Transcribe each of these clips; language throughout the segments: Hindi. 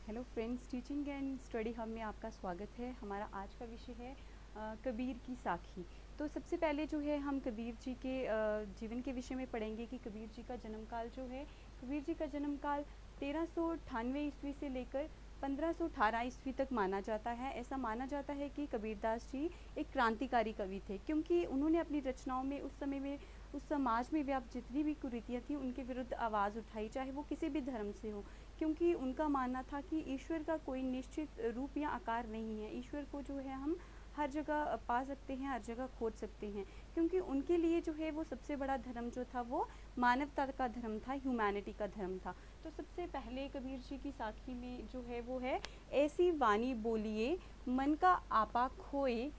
Hello friends, teaching and study hub में आपका स्वागत है। हमारा आज का विषय है कबीर की साखी। तो सबसे पहले जो है हम कबीर जी के जीवन के विषय में पढ़ेंगे कि कबीर जी का जन्म काल जो है, कबीर जी का जन्म काल 1398 ईस्वी से लेकर 1518 ईस्वी तक माना जाता है। ऐसा माना जाता है कि कबीरदास जी एक क्रांतिकारी कवि थे, क्योंकि उन्होंने अपनी रचनाओं में उस समय में उस समाज में व्याप्त जितनी भी कुरीतियाँ थी उनके विरुद्ध आवाज़ उठाई, चाहे वो किसी भी धर्म से हो। क्योंकि उनका मानना था कि ईश्वर का कोई निश्चित रूप या आकार नहीं है। ईश्वर को जो है हम हर जगह पा सकते हैं, हर जगह खोज सकते हैं। क्योंकि उनके लिए जो है वो सबसे बड़ा धर्म जो था वो मानवता का धर्म था, ह्यूमैनिटी का धर्म था। तो सबसे पहले कबीर जी की साखी में जो है वो है, ऐसी वाणी बोलिए मन का आपा खोए,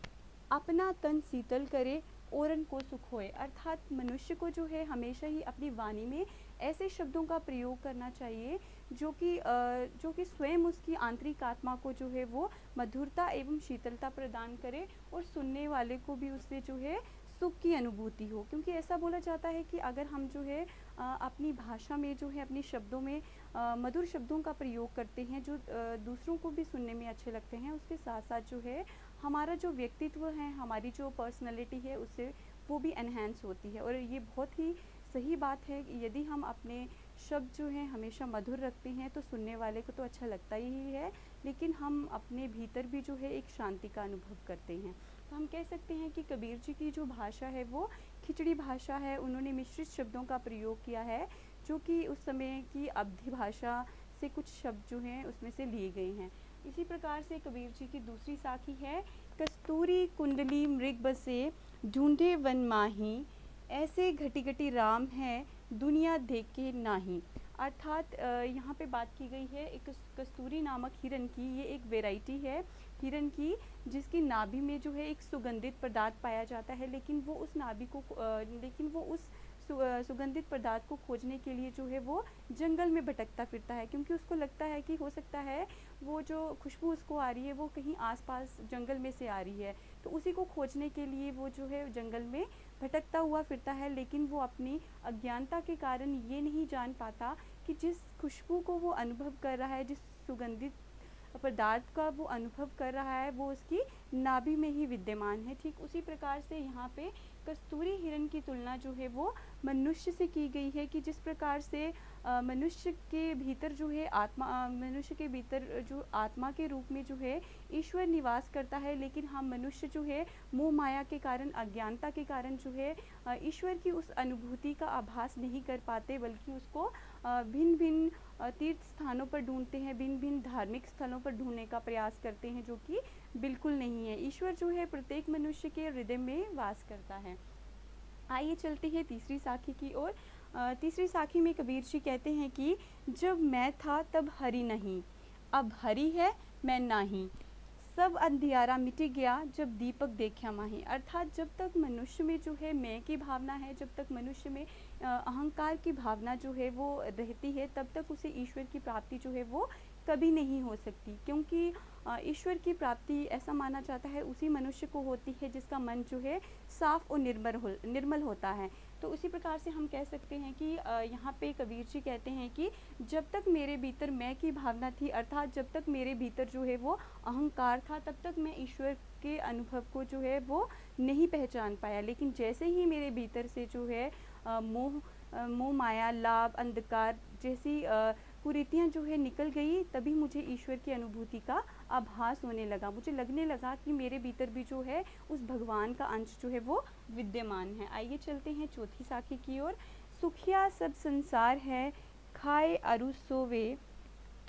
अपना तन शीतल करे औरन को सुख होए। अर्थात मनुष्य को जो है हमेशा ही अपनी वाणी में ऐसे शब्दों का प्रयोग करना चाहिए जो कि स्वयं उसकी आंतरिक आत्मा को जो है वो मधुरता एवं शीतलता प्रदान करे और सुनने वाले को भी उससे जो है सुख की अनुभूति हो। क्योंकि ऐसा बोला जाता है कि अगर हम जो है अपनी भाषा में जो है अपने शब्दों में मधुर शब्दों का प्रयोग करते हैं जो दूसरों को भी सुनने में अच्छे लगते हैं, उसके साथ साथ जो है हमारा जो व्यक्तित्व है, हमारी जो पर्सनैलिटी है, उससे वो भी एनहेंस होती है। और ये बहुत ही सही बात है कि यदि हम अपने शब्द जो हैं हमेशा मधुर रखते हैं तो सुनने वाले को तो अच्छा लगता ही है, लेकिन हम अपने भीतर भी जो है एक शांति का अनुभव करते हैं। तो हम कह सकते हैं कि कबीर जी की जो भाषा है वो खिचड़ी भाषा है। उन्होंने मिश्रित शब्दों का प्रयोग किया है, जो कि उस समय की अवधी भाषा से कुछ शब्द जो हैं उसमें से लिए गए हैं। इसी प्रकार से कबीर जी की दूसरी साखी है, कस्तूरी कुंडली मृग बसे ढूंढे वन माही, ऐसे घटी घटी राम है दुनिया देखे नाही। अर्थात यहाँ पे बात की गई है एक कस्तूरी नामक हिरन की। ये एक वेराइटी है हिरन की, जिसकी नाभि में जो है एक सुगंधित पदार्थ पाया जाता है, लेकिन वो उस नाभि को लेकिन वो उस सुगंधित पदार्थ को खोजने के लिए जो है वो जंगल में भटकता फिरता है, क्योंकि उसको लगता है कि हो सकता है वो जो खुशबू उसको आ रही है वो कहीं आसपास जंगल में से आ रही है। तो उसी को खोजने के लिए वो जो है जंगल में भटकता हुआ फिरता है, लेकिन वो अपनी अज्ञानता के कारण ये नहीं जान पाता कि जिस खुशबू को वो अनुभव कर रहा है, जिस सुगंधित पदार्थ का वो अनुभव कर रहा है, वो उसकी नाभि में ही विद्यमान है। ठीक उसी प्रकार से यहाँ पे कस्तूरी हिरण की तुलना जो है वो मनुष्य से की गई है, कि जिस प्रकार से मनुष्य के भीतर जो है मनुष्य के भीतर जो आत्मा के रूप में जो है ईश्वर निवास करता है, लेकिन हम मनुष्य जो है मोह माया के कारण, अज्ञानता के कारण जो है ईश्वर की उस अनुभूति का आभास नहीं कर पाते, बल्कि उसको भिन्न भिन्न तीर्थ स्थानों पर ढूंढते हैं, भिन्न भिन्न धार्मिक स्थलों पर ढूंढने का प्रयास करते हैं, जो कि बिल्कुल नहीं है। ईश्वर जो है प्रत्येक मनुष्य के हृदय में वास करता है। आइए चलते हैं तीसरी साखी की ओर। तीसरी साखी में कबीर जी कहते हैं कि जब मैं था तब हरि नहीं, अब हरि है मैं नाही, सब अंधियारा मिट गया जब दीपक देखा माही। अर्थात जब तक मनुष्य में जो है मैं की भावना है, जब तक मनुष्य में अहंकार की भावना जो है वो रहती है, तब तक उसे ईश्वर की प्राप्ति जो है वो कभी नहीं हो सकती। क्योंकि ईश्वर की प्राप्ति ऐसा माना जाता है उसी मनुष्य को होती है जिसका मन जो है साफ और निर्मल होता है। तो उसी प्रकार से हम कह सकते हैं कि यहाँ पे कबीर जी कहते हैं कि जब तक मेरे भीतर मैं की भावना थी, अर्थात जब तक मेरे भीतर जो है वो अहंकार था, तब तक मैं ईश्वर के अनुभव को जो है वो नहीं पहचान पाया। लेकिन जैसे ही मेरे भीतर से जो है मोह माया, लाभ, अंधकार जैसी कुरीतियाँ जो है निकल गई, तभी मुझे ईश्वर की अनुभूति का आभास होने लगा। मुझे लगने लगा कि मेरे भीतर भी जो है उस भगवान का अंश जो है वो विद्यमान है। आइए चलते हैं चौथी साखी की ओर। सुखिया सब संसार है, खाए अरु सोवे,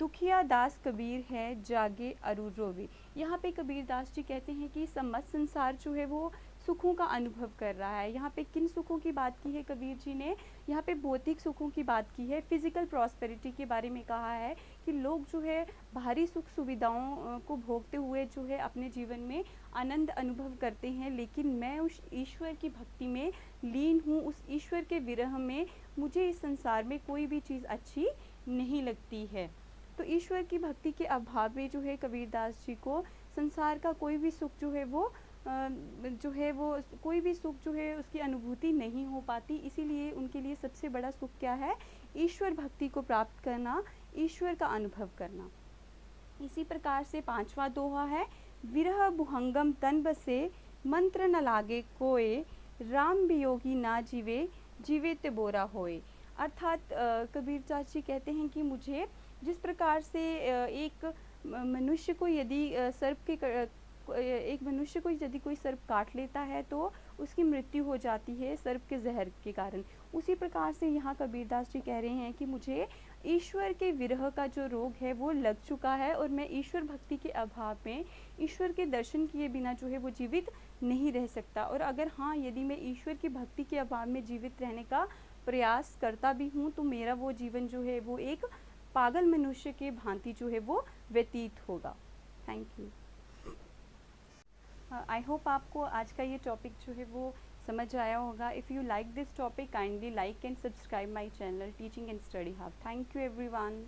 दुखिया दास कबीर है, जागे अरु रोवे। यहाँ पे कबीर दास जी कहते हैं कि समस्त संसार जो है वो सुखों का अनुभव कर रहा है। यहाँ पे किन सुखों की बात की है कबीर जी ने? यहाँ पे भौतिक सुखों की बात की है, फिजिकल प्रॉस्पेरिटी के बारे में कहा है कि लोग जो है बाहरी सुख सुविधाओं को भोगते हुए जो है अपने जीवन में आनंद अनुभव करते हैं, लेकिन मैं उस ईश्वर की भक्ति में लीन हूँ, उस ईश्वर के विरह में मुझे इस संसार में कोई भी चीज़ अच्छी नहीं लगती है। तो ईश्वर की भक्ति के अभाव में जो है कबीरदास जी को संसार का कोई भी सुख जो है वो कोई भी सुख जो है उसकी अनुभूति नहीं हो पाती। इसीलिए उनके लिए सबसे बड़ा सुख क्या है? ईश्वर भक्ति को प्राप्त करना, ईश्वर का अनुभव करना। इसी प्रकार से पांचवा दोहा है, विरह भुहंगम तन बसे, मंत्र न लागे कोय, राम वियोगी ना जीवे, जीवे ते बोरा होए। अर्थात कबीर चाची कहते हैं कि मुझे जिस प्रकार से मनुष्य को यदि एक मनुष्य को यदि कोई सर्प काट लेता है तो उसकी मृत्यु हो जाती है सर्प के जहर के कारण, उसी प्रकार से यहाँ कबीरदास जी कह रहे हैं कि मुझे ईश्वर के विरह का जो रोग है वो लग चुका है और मैं ईश्वर भक्ति के अभाव में, ईश्वर के दर्शन किए बिना जो है वो जीवित नहीं रह सकता। और अगर हाँ, यदि मैं ईश्वर की भक्ति के अभाव में जीवित रहने का प्रयास करता भी हूँ तो मेरा वो जीवन जो है वो एक पागल मनुष्य के भांति जो है वो व्यतीत होगा। Thank you. आई होप आपको आज का ये टॉपिक जो है वो समझ आया होगा। If you like this topic, kindly like and subscribe my channel teaching and study hub. Thank you everyone.